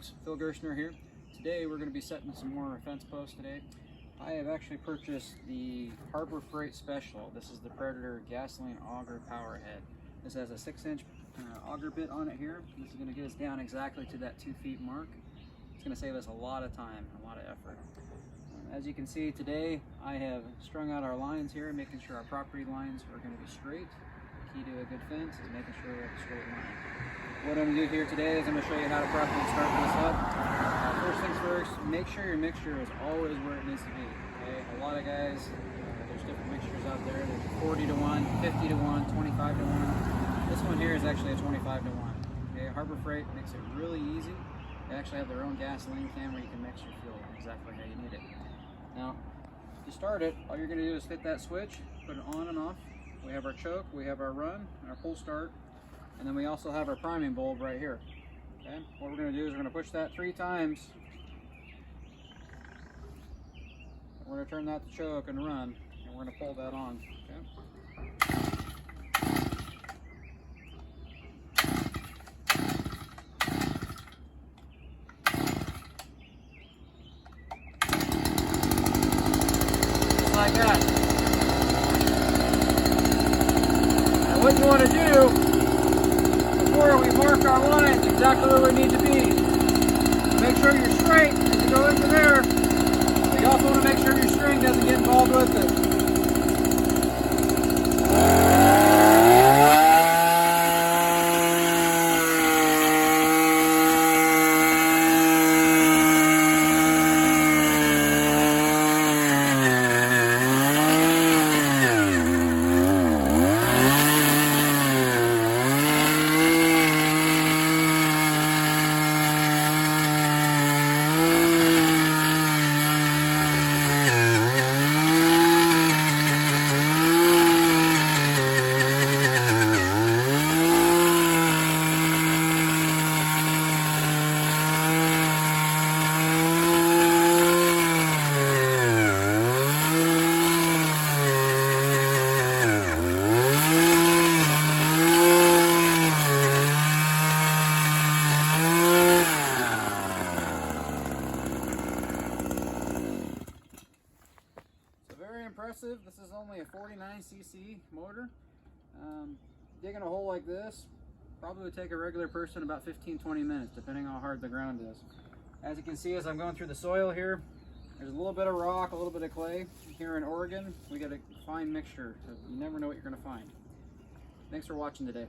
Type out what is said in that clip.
It's Phil Gerstner here. Today we're going to be setting some more fence posts today. I have actually purchased the Harbor Freight Special. This is the Predator gasoline auger power head. This has a 6-inch auger bit on it here. This is going to get us down exactly to that 2 feet mark. It's going to save us a lot of time, a lot of effort. As you can see today, I have strung out our lines here, making sure our property lines are going to be straight. The key to a good fence is making sure we have a straight line. What I'm going to do here today is I'm going to show you how to properly start this up. First things first, make sure your mixture is always where it needs to be. Okay? A lot of guys, there's different mixtures out there. There's 40 to 1, 50 to 1, 25 to 1. This one here is actually a 25 to 1. Okay? Harbor Freight makes it really easy. They actually have their own gasoline can where you can mix your fuel exactly how you need it. Now, to start it, all you're going to do is hit that switch, put it on and off. We have our choke, we have our run, our pull start, and then we also have our priming bulb right here. Okay? What we're going to do is we're going to push that 3 times. We're going to turn that to choke and run, and we're going to pull that on. Okay? Just like that. Now what you want to do before we mark our lines exactly where we need to be, make sure you're straight as you go into there. You also want to make sure your string doesn't get involved with it. Impressive. This is only a 49cc motor. Digging a hole like this probably would take a regular person about 15-20 minutes, depending on how hard the ground is. As you can see, as I'm going through the soil here, there's a little bit of rock, a little bit of clay. Here in Oregon, we got a fine mixture, so you never know what you're going to find. Thanks for watching today.